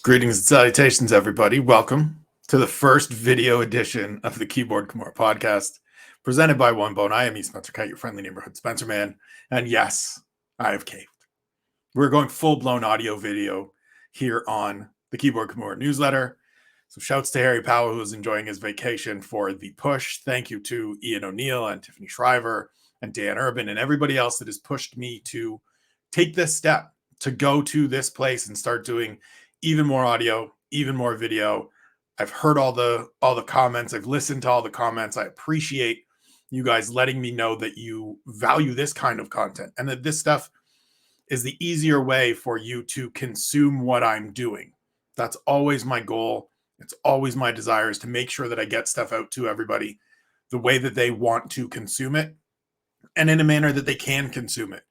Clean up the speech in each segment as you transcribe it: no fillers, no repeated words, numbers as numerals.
Greetings and salutations, everybody. Welcome to the first video edition of the Keyboard Kimura Podcast, presented by One Bone. I am Spencer Kite, your friendly neighborhood Spencer man. And yes, I have caved. We're going full-blown audio video here on the Keyboard Kimura newsletter. So shouts to Harry Powell, who is enjoying his vacation, for the push. Thank you to Ian O'Neill and Tiffany Shriver and Dan Urban and everybody else that has pushed me to take this step, to go to this place and start doing even more audio, even more video. I've heard all the comments. I've listened to all the comments. I appreciate you guys letting me know that you value this kind of content and that this stuff is the easier way for you to consume what I'm doing. That's always my goal. It's always my desire, is to make sure that I get stuff out to everybody the way that they want to consume it and in a manner that they can consume it.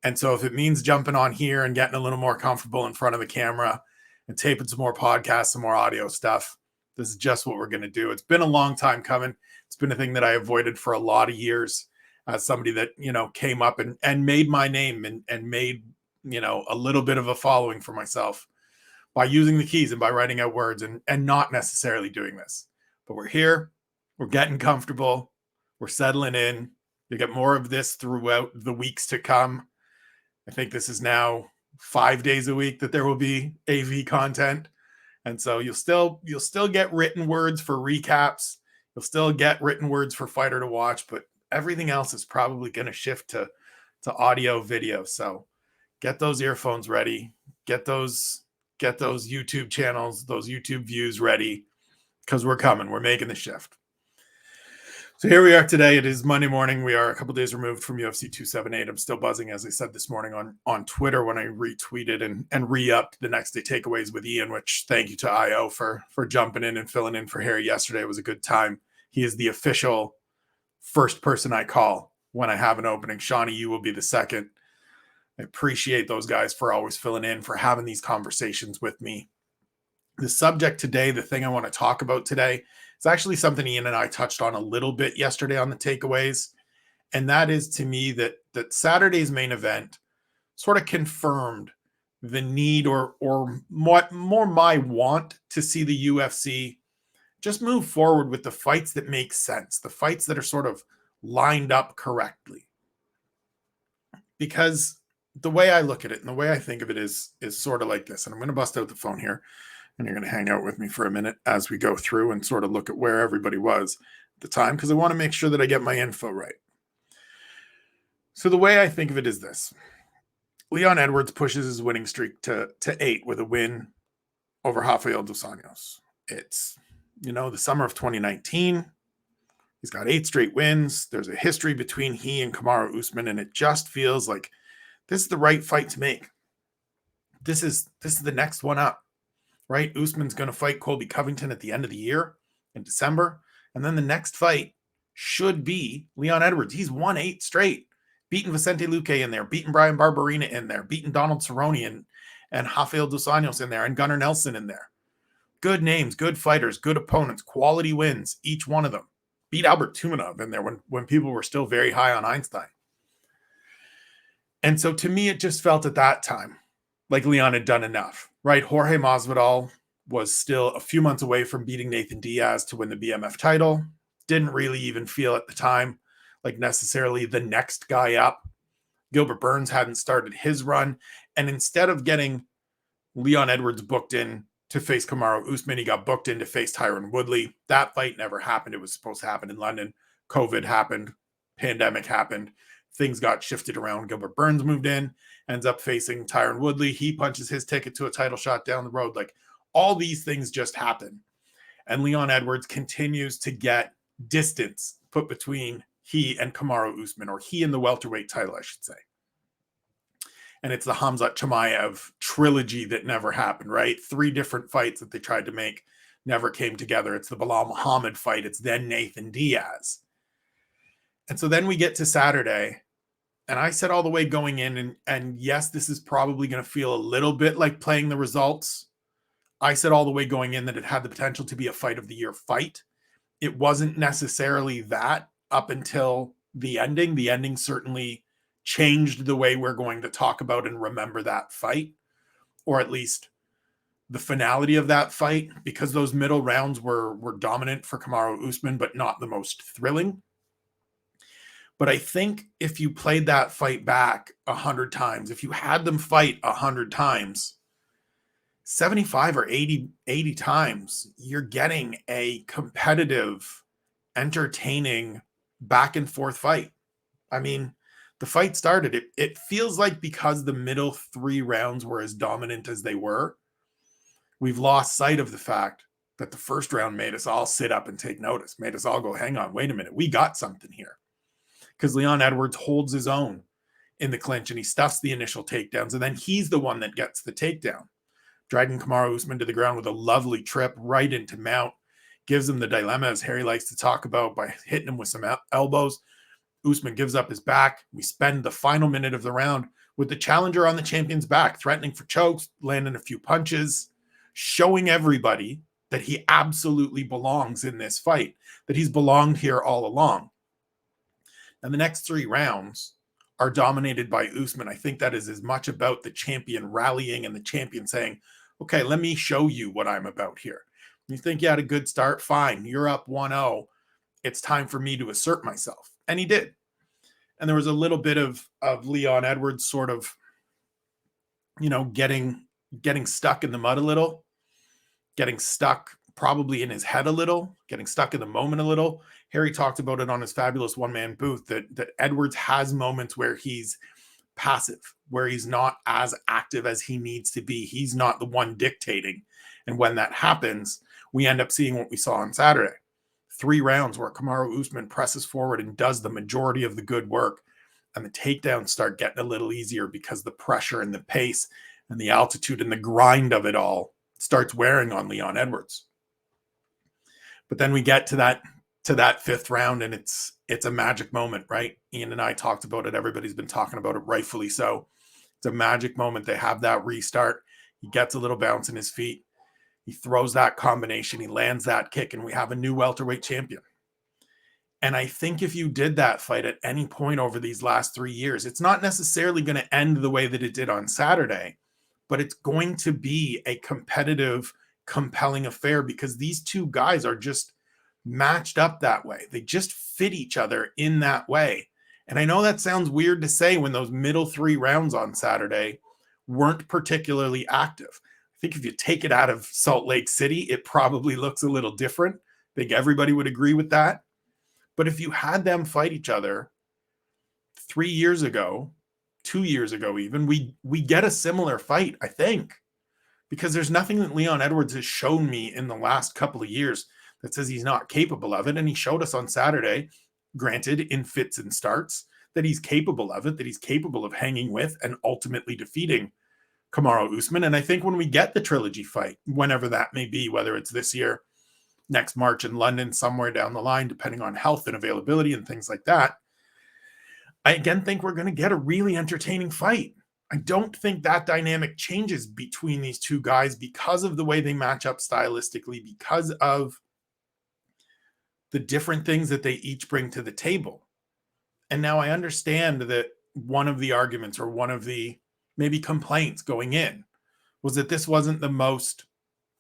And so if it means jumping on here and getting a little more comfortable in front of the camera and taping some more podcasts, some more audio stuff, this is just what we're going to do. It's been a long time coming. It's been a thing that I avoided for a lot of years, as somebody that, came up and made my name and made, a little bit of a following for myself by using the keys and by writing out words and not necessarily doing this. But we're here. We're getting comfortable. We're settling in. You get more of this throughout the weeks to come. I think this is now 5 days a week that there will be AV content. And so you'll still get written words for recaps. You'll still get written words for Fighter to Watch, but everything else is probably going to shift to audio video. So get those earphones ready. Get those YouTube channels, those YouTube views ready, because we're coming. We're making the shift. So here we are today. It is Monday morning. We are a couple days removed from UFC 278. I'm still buzzing, as I said this morning on Twitter when I retweeted and re-upped the next day takeaways with Ian, which thank you to IO for jumping in and filling in for Harry yesterday. It was a good time. He is the official first person I call when I have an opening. Shawnee, you will be the second. I appreciate those guys for always filling in, for having these conversations with me. The subject today, the thing I want to talk about today, it's actually something Ian and I touched on a little bit yesterday on the takeaways. And that is, to me, that Saturday's main event sort of confirmed the need or more my want to see the UFC just move forward with the fights that make sense, the fights that are sort of lined up correctly. Because the way I look at it and the way I think of it is sort of like this. And I'm going to bust out the phone here. And you're going to hang out with me for a minute as we go through and sort of look at where everybody was at the time, because I want to make sure that I get my info right. So the way I think of it is this. Leon Edwards pushes his winning streak to 8 with a win over Rafael dos Anjos. It's, the summer of 2019. He's got 8 straight wins. There's a history between he and Kamaru Usman, and it just feels like this is the right fight to make. This is the next one up. Right? Usman's going to fight Colby Covington at the end of the year in December. And then the next fight should be Leon Edwards. He's won 8 straight, beating Vicente Luque in there, beating Brian Barberina in there, beating Donald Cerrone and Rafael dos Anjos in there, and Gunnar Nelson in there. Good names, good fighters, good opponents, quality wins, each one of them. Beat Albert Tumanov in there when people were still very high on Einstein. And so to me, it just felt at that time like Leon had done enough, right? Jorge Masvidal was still a few months away from beating Nathan Diaz to win the BMF title. Didn't really even feel at the time like necessarily the next guy up. Gilbert Burns hadn't started his run. And instead of getting Leon Edwards booked in to face Kamaru Usman, he got booked in to face Tyron Woodley. That fight never happened. It was supposed to happen in London. COVID happened. Pandemic happened. Things got shifted around. Gilbert Burns moved in, ends up facing Tyron Woodley. He punches his ticket to a title shot down the road. Like, all these things just happen. And Leon Edwards continues to get distance put between he and Kamaru Usman, or he and the welterweight title, I should say. And it's the Khamzat Chimaev trilogy that never happened, right? 3 different fights that they tried to make never came together. It's the Bilal Muhammad fight. It's then Nathan Diaz. And so then we get to Saturday, and I said all the way going in, and yes, this is probably going to feel a little bit like playing the results. I said all the way going in that it had the potential to be a fight of the year fight. It wasn't necessarily that up until the ending. The ending certainly changed the way we're going to talk about and remember that fight, or at least the finality of that fight, because those middle rounds were dominant for Kamaru Usman, but not the most thrilling. But I think if you played that fight back 100 times, if you had them fight 100 times, 75 or 80 times, you're getting a competitive, entertaining, back and forth fight. I mean, the fight started, it feels like because the middle 3 rounds were as dominant as they were, we've lost sight of the fact that the first round made us all sit up and take notice, made us all go, hang on, wait a minute, we got something here. Because Leon Edwards holds his own in the clinch and he stuffs the initial takedowns, and then he's the one that gets the takedown, dragging Kamaru Usman to the ground with a lovely trip right into mount, gives him the dilemma, as Harry likes to talk about, by hitting him with some elbows. Usman gives up his back. We spend the final minute of the round with the challenger on the champion's back, threatening for chokes, landing a few punches, showing everybody that he absolutely belongs in this fight, that he's belonged here all along. And the next 3 rounds are dominated by Usman. I think that is as much about the champion rallying and the champion saying, okay, let me show you what I'm about here. You think you had a good start? Fine. You're up 1-0. It's time for me to assert myself. And he did. And there was a little bit of Leon Edwards sort of, getting stuck in the mud a little, getting stuck probably in his head a little, getting stuck in the moment a little. Harry talked about it on his fabulous one-man booth that Edwards has moments where he's passive, where he's not as active as he needs to be. He's not the one dictating. And when that happens, we end up seeing what we saw on Saturday. 3 rounds where Kamaru Usman presses forward and does the majority of the good work. And the takedowns start getting a little easier because the pressure and the pace and the altitude and the grind of it all starts wearing on Leon Edwards. But then we get to that 5th round, and it's a magic moment, right? Ian and I talked about it. Everybody's been talking about it, rightfully so. It's a magic moment. They have that restart. He gets a little bounce in his feet. He throws that combination. He lands that kick, and we have a new welterweight champion. And I think if you did that fight at any point over these last 3 years, it's not necessarily going to end the way that it did on Saturday, but it's going to be a competitive, compelling affair because these two guys are just matched up that way. They just fit each other in that way. And I know that sounds weird to say when those middle 3 rounds on Saturday weren't particularly active. I think if you take it out of Salt Lake City, it probably looks a little different. I think everybody would agree with that. But if you had them fight each other 3 years ago, 2 years ago even, we get a similar fight, I think. Because there's nothing that Leon Edwards has shown me in the last couple of years that says he's not capable of it. And he showed us on Saturday, granted in fits and starts, that he's capable of it, that he's capable of hanging with and ultimately defeating Kamaru Usman. And I think when we get the trilogy fight, whenever that may be, whether it's this year, next March in London, somewhere down the line, depending on health and availability and things like that, I again think we're going to get a really entertaining fight. I don't think that dynamic changes between these two guys because of the way they match up stylistically, because of the different things that they each bring to the table. And now I understand that one of the arguments or one of the maybe complaints going in was that this wasn't the most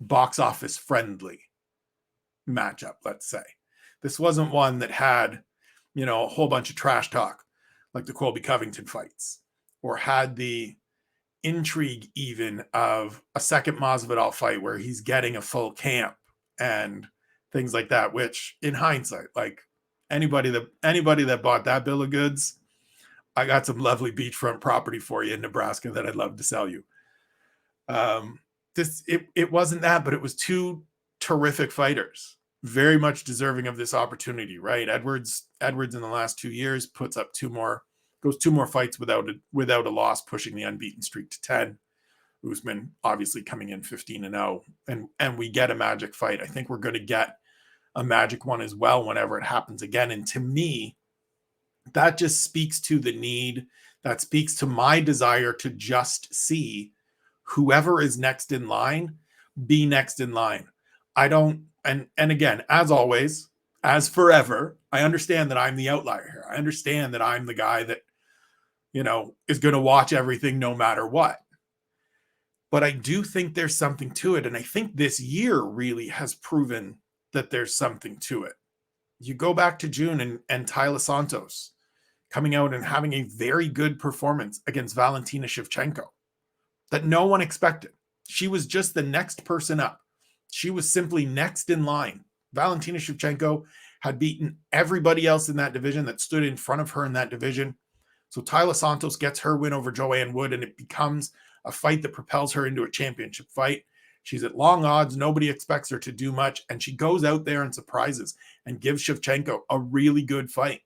box office friendly matchup, let's say. This wasn't one that had, a whole bunch of trash talk like the Colby Covington fights, or had the intrigue even of a second Masvidal fight where he's getting a full camp and things like that, which in hindsight, like anybody that bought that bill of goods, I got some lovely beachfront property for you in Nebraska that I'd love to sell you. It wasn't that, but it was 2 terrific fighters, very much deserving of this opportunity, right? Edwards in the last 2 years goes 2 more fights without a loss, pushing the unbeaten streak to 10. Usman obviously coming in 15-0, and we get a magic fight. I think we're going to get a magic one as well whenever it happens again. And to me, that just speaks to the need. That speaks to my desire to just see whoever is next in line be next in line. I don't, and again, as always, as forever, I understand that I'm the outlier here. I understand that I'm the guy that, is going to watch everything no matter what. But I do think there's something to it. And I think this year really has proven that there's something to it. You go back to June and Tyler Santos coming out and having a very good performance against Valentina Shevchenko that no one expected. She was just the next person up. She was simply next in line. Valentina Shevchenko had beaten everybody else in that division that stood in front of her in that division. So Tyler Santos gets her win over Joanne Wood, and it becomes a fight that propels her into a championship fight. She's at long odds. Nobody expects her to do much, and she goes out there and surprises and gives Shevchenko a really good fight,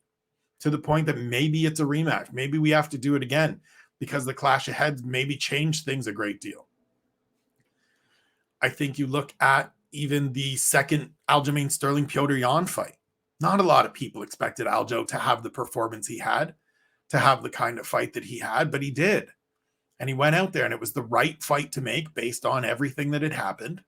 to the point that maybe it's a rematch. Maybe we have to do it again because the clash of heads maybe changed things a great deal. I think you look at even the second Aljamain Sterling Petr Yan fight. Not a lot of people expected Aljo to have the performance he had, to have the kind of fight that he had, but he did. And he went out there, and it was the right fight to make based on everything that had happened.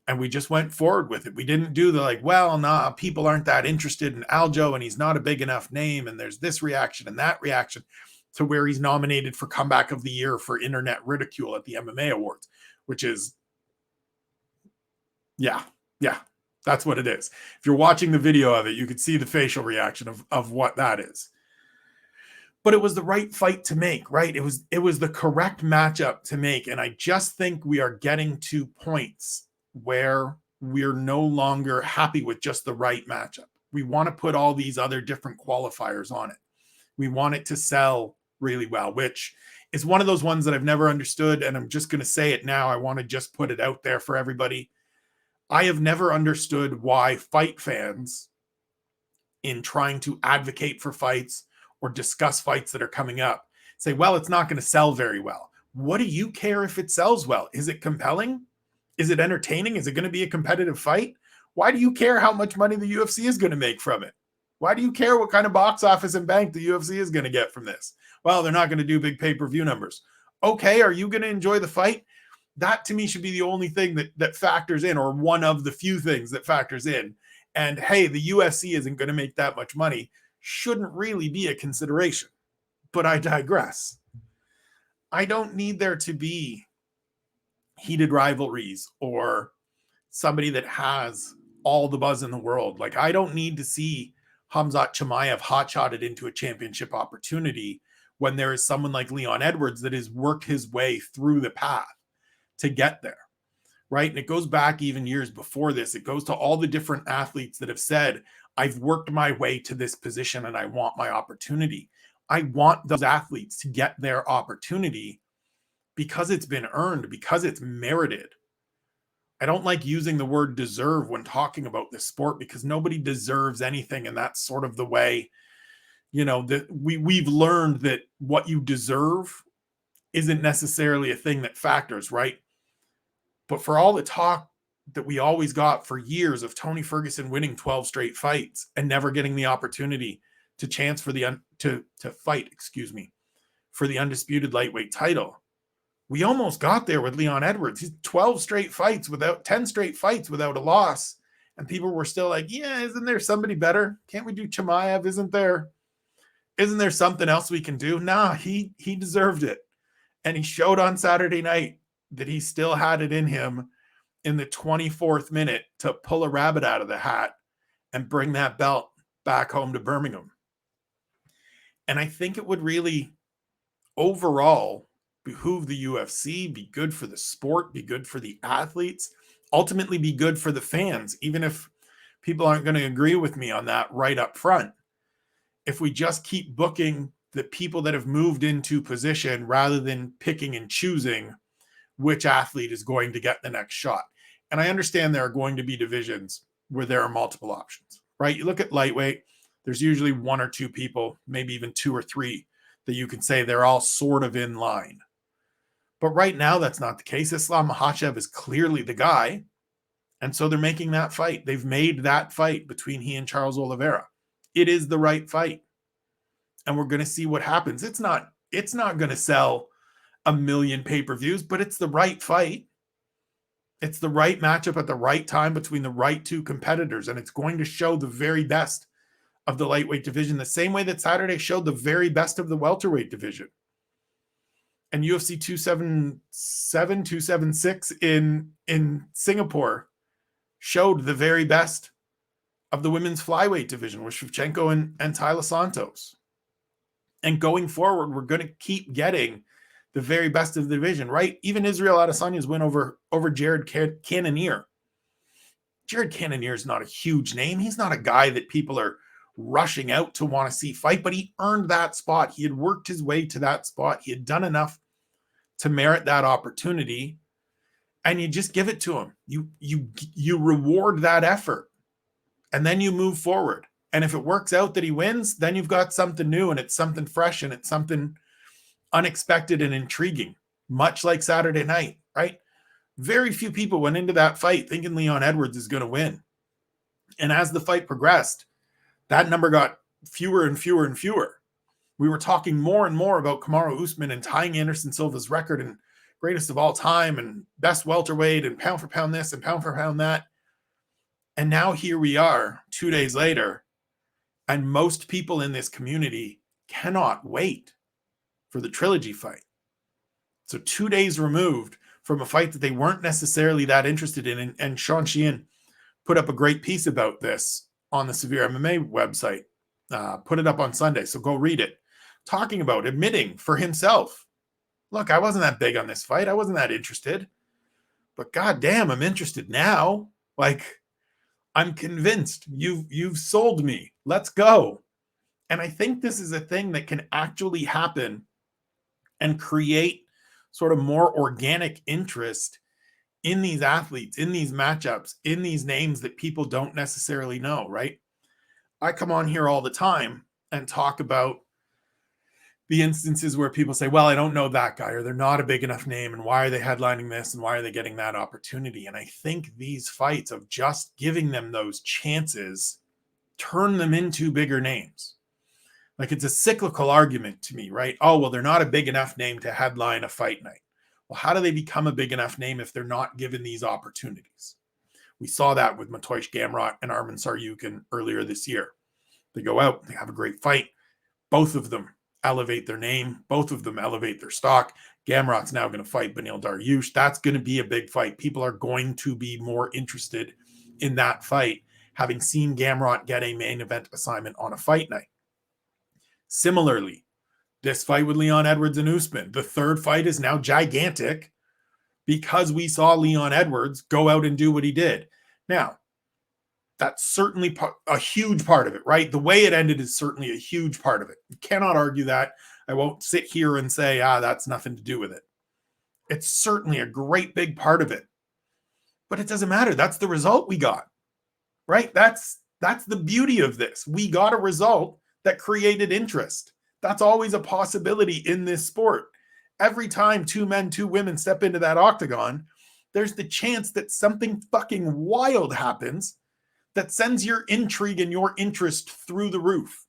And we just went forward with it. We didn't do the people aren't that interested in Aljo, and he's not a big enough name, and there's this reaction and that reaction, to where he's nominated for Comeback of the Year for internet ridicule at the MMA Awards, which is, yeah, that's what it is. If you're watching the video of it, you could see the facial reaction of what that is. But it was the right fight to make, right? It was the correct matchup to make. And I just think we are getting to points where we're no longer happy with just the right matchup. We want to put all these other different qualifiers on it. We want it to sell really well, which is one of those ones that I've never understood. And I'm just going to say it now. I want to just put it out there for everybody. I have never understood why fight fans, in trying to advocate for fights or discuss fights that are coming up, say, well, it's not going to sell very well. What do you care if it sells well? Is it compelling? Is it entertaining? Is it going to be a competitive fight? Why do you care how much money the UFC is going to make from it? Why do you care what kind of box office and bank the UFC is going to get from this? Well, they're not going to do big pay-per-view numbers. Okay, are you going to enjoy the fight? That to me should be the only thing that factors in, or one of the few things that factors in. And hey, the UFC isn't going to make that much money shouldn't really be a consideration. But I digress. I don't need there to be heated rivalries or somebody that has all the buzz in the world. Like, I don't need to see Khamzat Chimaev hotshotted into a championship opportunity when there is someone like Leon Edwards that has worked his way through the path to get there, right? And it goes back even years before this. It goes to all the different athletes that have said, I've worked my way to this position and I want my opportunity. I want those athletes to get their opportunity because it's been earned, because it's merited. I don't like using the word deserve when talking about this sport, because nobody deserves anything. And that's sort of the way, that we've learned that what you deserve isn't necessarily a thing that factors, right? But for all the talk that we always got for years of Tony Ferguson winning 12 straight fights and never getting the opportunity to chance for to fight for the undisputed lightweight title, we almost got there with Leon Edwards. He's 10 straight fights without a loss. And people were still like, yeah, isn't there somebody better? Can't we do Chimaev? Isn't there something else we can do? Nah, he deserved it. And he showed on Saturday night that he still had it in him in the 24th minute to pull a rabbit out of the hat and bring that belt back home to Birmingham. And I think it would really overall behoove the UFC, be good for the sport, be good for the athletes, ultimately be good for the fans, even if people aren't going to agree with me on that right up front. If we just keep booking the people that have moved into position rather than picking and choosing which athlete is going to get the next shot. And I understand there are going to be divisions where there are multiple options, right? You look at lightweight, there's usually one or two people, maybe even two or three, that you can say they're all sort of in line. But right now, that's not the case. Islam Makhachev is clearly the guy. And so they're making that fight. They've made that fight between he and Charles Oliveira. It is the right fight. And we're going to see what happens. It's not going to sell 1 million pay-per-views, but it's the right fight. It's the right matchup at the right time between the right two competitors. And it's going to show the very best of the lightweight division, the same way that Saturday showed the very best of the welterweight division. and UFC 277, 276 in Singapore showed the very best of the women's flyweight division with Shevchenko and Tyler Santos. And going forward, we're going to keep getting the very best of the division, right? Even Israel Adesanya's win over Jared Cannonier. Jared Cannonier is not a huge name. He's not a guy that people are rushing out to want to see fight, but he earned that spot. He had worked his way to that spot. He had done enough to merit that opportunity, and you just give it to him. You reward that effort, and then you move forward. And if it works out that he wins, then you've got something new, and it's something fresh, and it's something unexpected and intriguing, much like Saturday night, right? Very few people went into that fight thinking Leon Edwards is going to win. And as the fight progressed, that number got fewer and fewer and fewer. We were talking more and more about Kamaru Usman and tying Anderson Silva's record and greatest of all time and best welterweight and pound for pound this and pound for pound that. And now here we are 2 days later, and most people in this community cannot wait for the trilogy fight. So 2 days removed from a fight that they weren't necessarily that interested in. And Sean Sheehan put up a great piece about this on the Severe MMA website, put it up on Sunday. So go read it, talking about admitting for himself, look, I wasn't that big on this fight. I wasn't that interested, but goddamn, I'm interested now. Like, I'm convinced. You've sold me. Let's go. And I think this is a thing that can actually happen and create sort of more organic interest in these athletes, in these matchups, in these names that people don't necessarily know, right? I come on here all the time and talk about the instances where people say, well, I don't know that guy, or they're not a big enough name, and why are they headlining this, and why are they getting that opportunity? And I think these fights of just giving them those chances turn them into bigger names. Like, it's a cyclical argument to me, right? Oh, well, they're not a big enough name to headline a fight night. Well, how do they become a big enough name if they're not given these opportunities? We saw that with Mateusz Gamrot and Arman Tsarukyan earlier this year. They go out, they have a great fight. Both of them elevate their name. Both of them elevate their stock. Gamrot's now going to fight Beneil Dariush. That's going to be a big fight. People are going to be more interested in that fight, having seen Gamrot get a main event assignment on a fight night. Similarly, this fight with Leon Edwards and Usman, the third fight is now gigantic because we saw Leon Edwards go out and do what he did. Now, that's certainly a huge part of it, right? The way it ended is certainly a huge part of it. You cannot argue that. I won't sit here and say, that's nothing to do with it. It's certainly a great big part of it. But it doesn't matter. That's the result we got, right? That's the beauty of this. We got a result that created interest. That's always a possibility in this sport. Every time two men, two women step into that octagon, there's the chance that something fucking wild happens that sends your intrigue and your interest through the roof.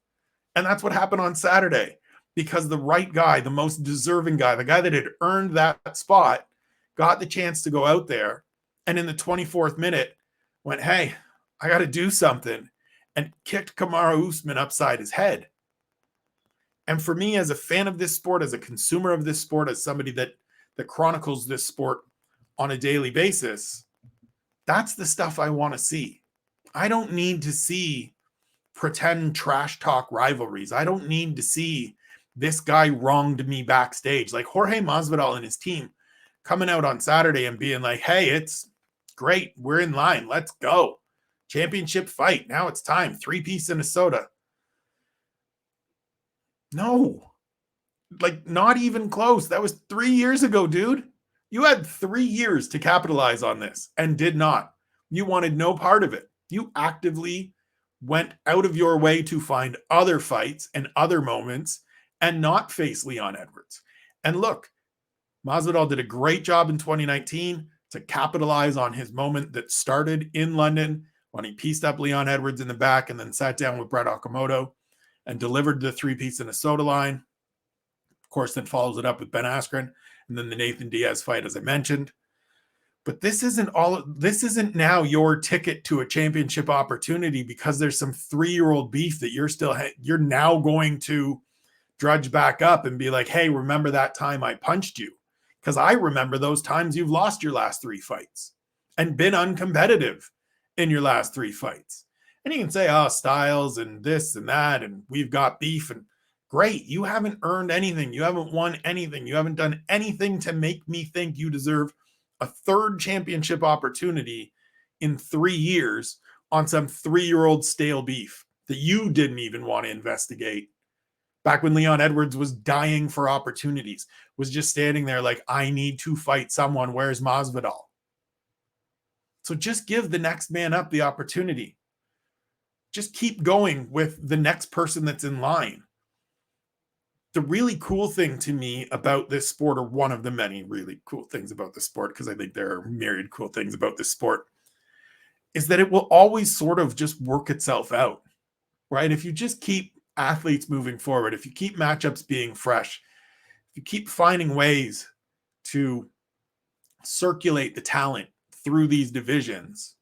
And that's what happened on Saturday, because the right guy, the most deserving guy, the guy that had earned that spot, got the chance to go out there and in the 24th minute went, hey, I got to do something, and kicked Kamaru Usman upside his head. And for me, as a fan of this sport, as a consumer of this sport, as somebody that chronicles this sport on a daily basis, that's the stuff I want to see. I don't need to see pretend trash talk rivalries. I don't need to see this guy wronged me backstage. Like Jorge Masvidal and his team coming out on Saturday and being like, hey, it's great. We're in line. Let's go. Championship fight. Now it's time. 3-piece and a soda. No. Like, not even close. That was 3 years ago, dude. You had 3 years to capitalize on this and did not. You wanted no part of it. You actively went out of your way to find other fights and other moments and not face Leon Edwards. And look, Masvidal did a great job in 2019 to capitalize on his moment that started in London when he pieced up Leon Edwards in the back and then sat down with Brett Okamoto and delivered the 3-piece and a soda line. Of course, then follows it up with Ben Askren and then the Nathan Diaz fight, as I mentioned. But this isn't now your ticket to a championship opportunity because there's some 3-year-old beef that you're now going to drudge back up and be like, hey, remember that time I punched you? Because I remember those times you've lost your last 3 fights and been uncompetitive in your last 3 fights. And you can say, oh, Styles and this and that, and we've got beef. And great, you haven't earned anything. You haven't won anything. You haven't done anything to make me think you deserve a 3rd championship opportunity in 3 years on some 3-year-old stale beef that you didn't even want to investigate. Back when Leon Edwards was dying for opportunities, was just standing there like, I need to fight someone. Where's Masvidal? So just give the next man up the opportunity. Just keep going with the next person that's in line. The really cool thing to me about this sport, or one of the many really cool things about the sport, because I think there are myriad cool things about this sport, is that it will always sort of just work itself out, right? If you just keep athletes moving forward, if you keep matchups being fresh, if you keep finding ways to circulate the talent through these divisions,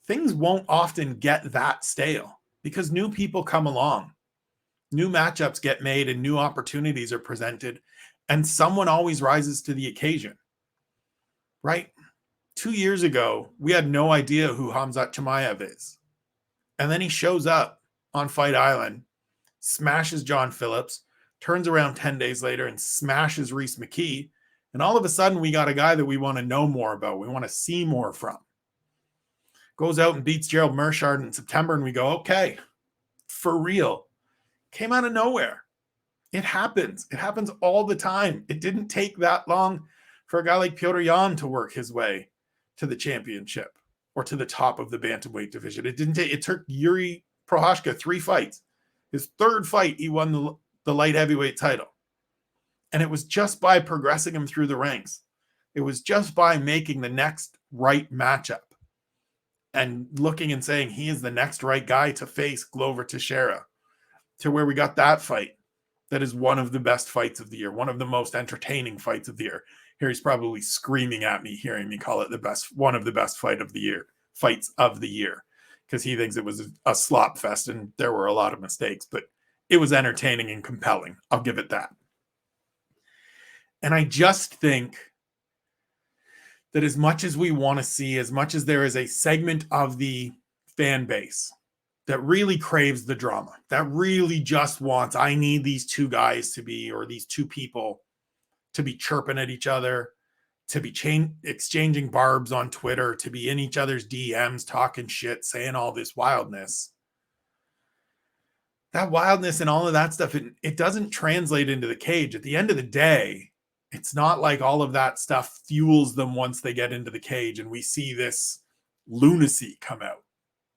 things won't often get that stale because new people come along, new matchups get made, and new opportunities are presented, and someone always rises to the occasion, right? 2 years ago, we had no idea who Khamzat Chimaev is. And then he shows up on Fight Island, smashes John Phillips, turns around 10 days later and smashes Reese McKee. And all of a sudden, we got a guy that we want to know more about. We want to see more from. Goes out and beats Gerald Meerschaert in September, and we go, okay, for real. Came out of nowhere. It happens. It happens all the time. It didn't take that long for a guy like Petr Yan to work his way to the championship or to the top of the bantamweight division. It took Yuri Prohashka 3 fights. His 3rd fight, he won the light heavyweight title. And it was just by progressing him through the ranks. It was just by making the next right matchup and looking and saying he is the next right guy to face Glover Teixeira, to where we got that fight. That is one of the best fights of the year, one of the most entertaining fights of the year. Here he's probably screaming at me, hearing me call it one of the best fights of the year, because he thinks it was a slop fest and there were a lot of mistakes, but it was entertaining and compelling. I'll give it that. And I just think that as much as we want to see, as much as there is a segment of the fan base that really craves the drama, that really just wants, I need these 2 guys to be, or these 2 people to be chirping at each other, to be exchanging barbs on Twitter, to be in each other's DMs, talking shit, saying all this wildness. That wildness and all of that stuff, it doesn't translate into the cage. At the end of the day, it's not like all of that stuff fuels them once they get into the cage and we see this lunacy come out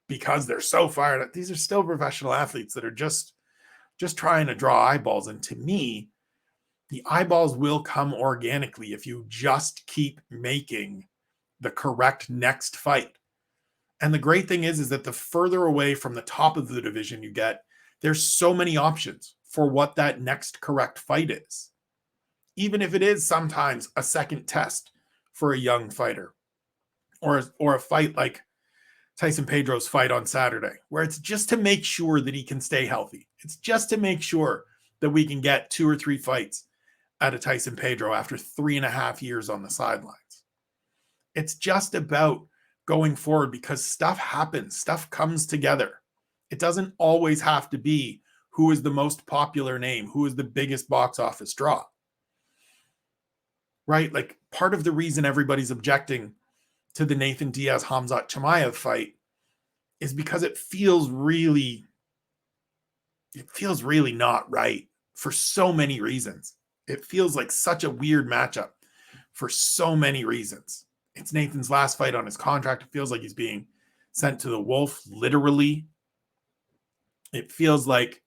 because they're so fired up. These are still professional athletes that are just trying to draw eyeballs. And to me, the eyeballs will come organically if you just keep making the correct next fight. And the great thing is that the further away from the top of the division you get, there's so many options for what that next correct fight is. Even if it is sometimes a second test for a young fighter, or a fight like Tyson Pedro's fight on Saturday, where it's just to make sure that he can stay healthy. It's just to make sure that we can get 2 or 3 fights out of Tyson Pedro after 3.5 years on the sidelines. It's just about going forward because stuff happens, stuff comes together. It doesn't always have to be who is the most popular name, who is the biggest box office draw. Right? Like, part of the reason everybody's objecting to the Nathan Diaz-Khamzat Chimaev fight is because it feels really not right for so many reasons. It feels like such a weird matchup for so many reasons. It's Nathan's last fight on his contract. It feels like he's being sent to the wolf, literally. It feels like,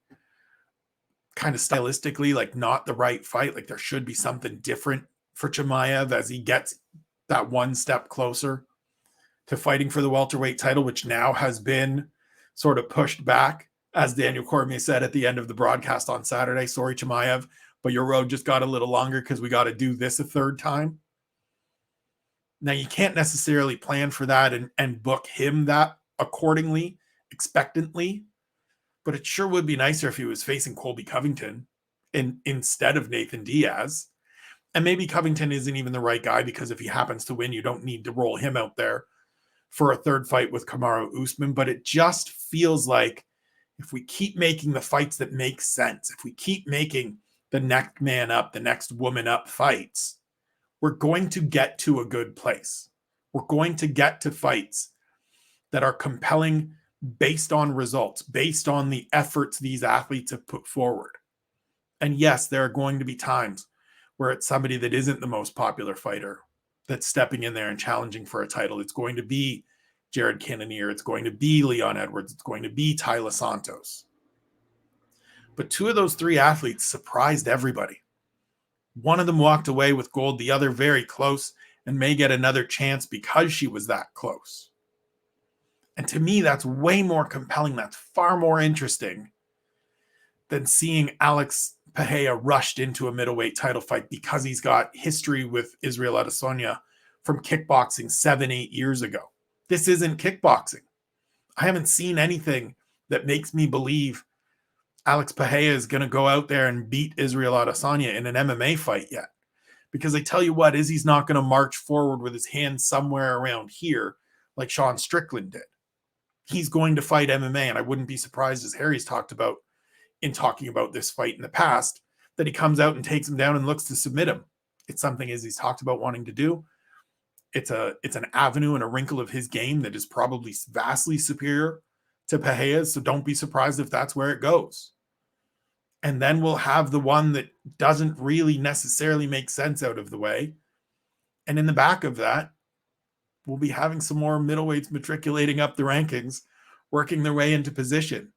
kind of stylistically, like not the right fight. Like there should be something different for Chimaev as he gets that one step closer to fighting for the welterweight title, which now has been sort of pushed back. As Daniel Cormier said at the end of the broadcast on Saturday, sorry, Chimaev, but your road just got a little longer because we got to do this a 3rd time. Now, you can't necessarily plan for that and book him that accordingly, expectantly, but it sure would be nicer if he was facing Colby Covington instead of Nathan Diaz. And maybe Covington isn't even the right guy, because if he happens to win, you don't need to roll him out there for a third fight with Kamaru Usman. But it just feels like if we keep making the fights that make sense, if we keep making the next man up, the next woman up fights, we're going to get to a good place. We're going to get to fights that are compelling based on results, based on the efforts these athletes have put forward. And yes, there are going to be times where it's somebody that isn't the most popular fighter that's stepping in there and challenging for a title. It's going to be Jared Cannonier. It's going to be Leon Edwards. It's going to be Tyler Santos. But two of those three athletes surprised everybody. One of them walked away with gold, the other very close, and may get another chance because she was that close. And to me, that's way more compelling. That's far more interesting than seeing Alex Pereira rushed into a middleweight title fight because he's got history with Israel Adesanya from kickboxing 7-8 years ago. This isn't kickboxing. I haven't seen anything that makes me believe Alex Pereira is going to go out there and beat Israel Adesanya in an MMA fight yet. Because I tell you what, Izzy's not going to march forward with his hands somewhere around here like Sean Strickland did. He's going to fight MMA, and I wouldn't be surprised, as Harry's talked about in talking about this fight in the past, that he comes out and takes him down and looks to submit him. It's something Izzy's talked about wanting to do. It's an avenue and a wrinkle of his game that is probably vastly superior to Pereira's, so don't be surprised if that's where it goes. And then we'll have the one that doesn't really necessarily make sense out of the way. And in the back of that, we'll be having some more middleweights matriculating up the rankings, working their way into position.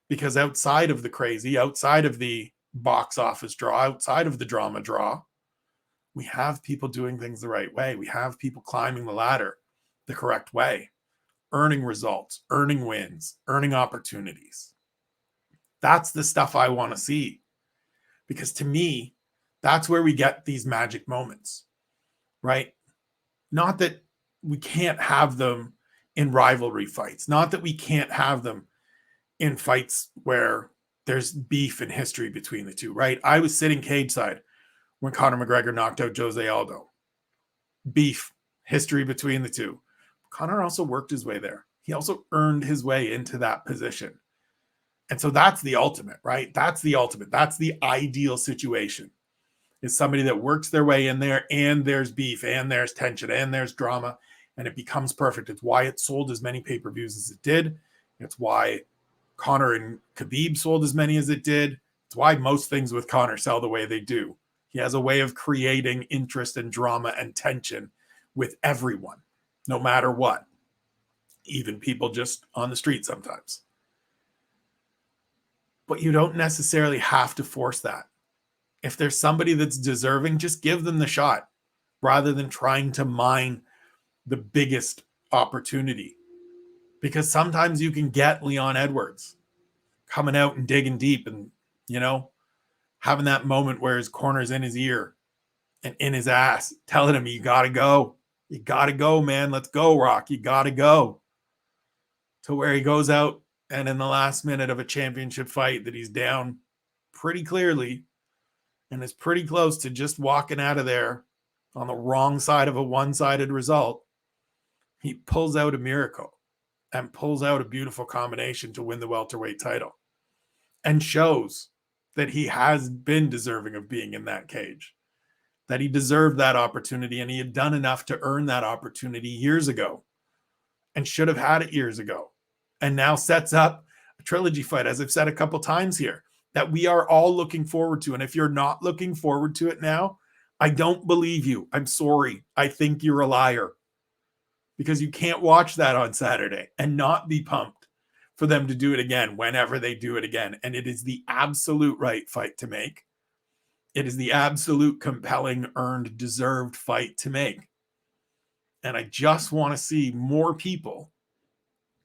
Because outside of the crazy, outside of the box office draw, outside of the drama draw, we have people doing things the right way. We have people climbing the ladder the correct way, earning results, earning wins, earning opportunities. That's the stuff I want to see. Because to me, that's where we get these magic moments, right? Not that we can't have them in rivalry fights, not that we can't have them in fights where there's beef and history between the two, right? I was sitting cage side when Conor McGregor knocked out Jose Aldo. Beef, history between the two. Conor also worked his way there. He also earned his way into that position. And so that's the ultimate, right? That's the ultimate. That's the ideal situation. Is somebody that works their way in there, and there's beef, and there's tension, and there's drama, and it becomes perfect. It's why it sold as many pay-per-views as it did. It's why Conor and Khabib sold as many as it did. It's why most things with Conor sell the way they do. He has a way of creating interest and drama and tension with everyone, no matter what. Even people just on the street sometimes. But you don't necessarily have to force that. If there's somebody that's deserving, just give them the shot rather than trying to mine the biggest opportunity. Because sometimes you can get Leon Edwards coming out and digging deep and, having that moment where his corner's in his ear and in his ass, telling him, you got to go. You got to go, man. Let's go, Rock. You got to go. To where he goes out and in the last minute of a championship fight that he's down pretty clearly and is pretty close to just walking out of there on the wrong side of a one-sided result, he pulls out a miracle and pulls out a beautiful combination to win the welterweight title and shows that he has been deserving of being in that cage, that he deserved that opportunity, and he had done enough to earn that opportunity years ago and should have had it years ago, and now sets up a trilogy fight, as I've said a couple times here, that we are all looking forward to. And if you're not looking forward to it now, I don't believe you. I'm sorry. I think you're a liar, because you can't watch that on Saturday and not be pumped for them to do it again whenever they do it again. And it is the absolute right fight to make. It is the absolute compelling, earned, deserved fight to make. And I just want to see more people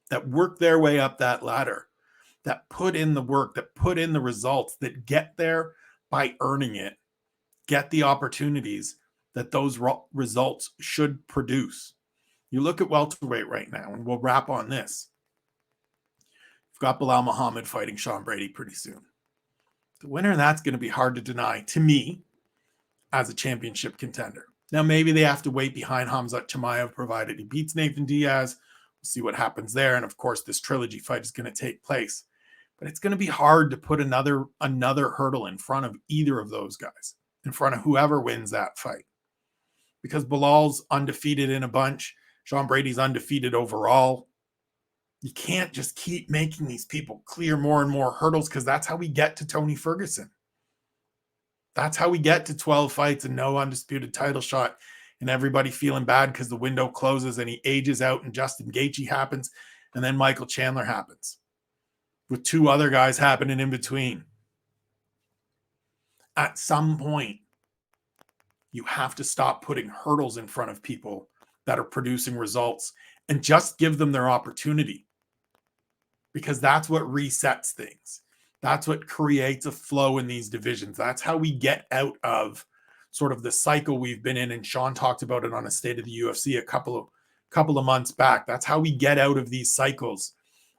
that work their way up that ladder, that put in the work, that put in the results, that get there by earning it, get the opportunities that those results should produce. You look at welterweight right now, and we'll wrap on this. We've got Bilal Muhammad fighting Sean Brady pretty soon. The winner of that's going to be hard to deny to me as a championship contender. Now, maybe they have to wait behind Khamzat Chimaev, provided he beats Nathan Diaz. We'll see what happens there. And of course, this trilogy fight is going to take place. But it's going to be hard to put another hurdle in front of either of those guys, in front of whoever wins that fight. Because Bilal's undefeated in a bunch. Sean Brady's undefeated overall. You can't just keep making these people clear more and more hurdles, because that's how we get to Tony Ferguson. That's how we get to 12 fights and no undisputed title shot, and everybody feeling bad because the window closes and he ages out and Justin Gaethje happens, and then Michael Chandler happens, with two other guys happening in between. At some point, you have to stop putting hurdles in front of people that are producing results and just give them their opportunity, because that's what resets things. That's what creates a flow in these divisions. That's how we get out of sort of the cycle we've been in. And Sean talked about it on a State of the UFC a couple of months back. That's how we get out of these cycles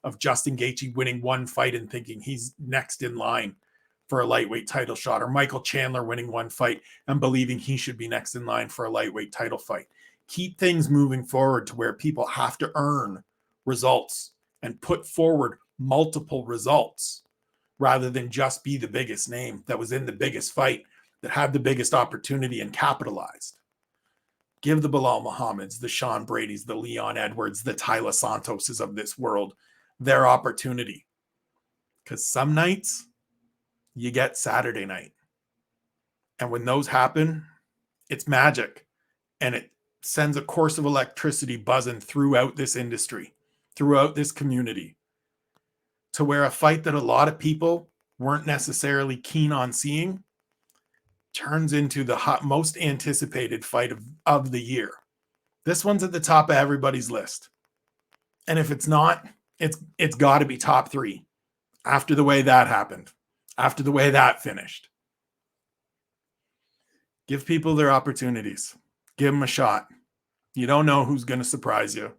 of Justin Gaethje winning one fight and thinking he's next in line for a lightweight title shot, or Michael Chandler winning one fight and believing he should be next in line for a lightweight title fight. Keep things moving forward to where people have to earn results and put forward multiple results, rather than just be the biggest name that was in the biggest fight, that had the biggest opportunity and capitalized. Give the Bilal Muhammads, the Sean Bradys, the Leon Edwards, the Tyler Santoses of this world their opportunity. Because some nights you get Saturday night. And when those happen, it's magic. And it sends a course of electricity buzzing throughout this industry, throughout this community, to where a fight that a lot of people weren't necessarily keen on seeing turns into the most anticipated fight of the year. This one's at the top of everybody's list. And if it's not, it's got to be top 3 after the way that happened, after the way that finished. Give people their opportunities. Give them a shot. You don't know who's going to surprise you.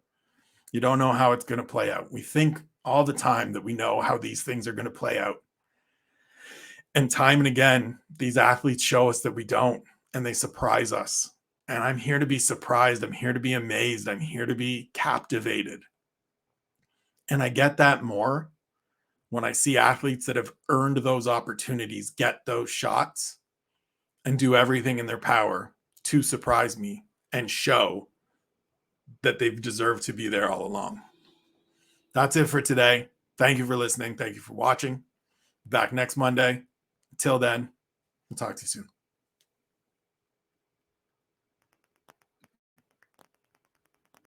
You don't know how it's going to play out. We think all the time that we know how these things are going to play out. And time and again, these athletes show us that we don't, and they surprise us. And I'm here to be surprised. I'm here to be amazed. I'm here to be captivated. And I get that more when I see athletes that have earned those opportunities get those shots and do everything in their power to surprise me and show that they've deserved to be there all along. That's it for today. Thank you for listening. Thank you for watching. Back next Monday. Until then, we'll talk to you soon.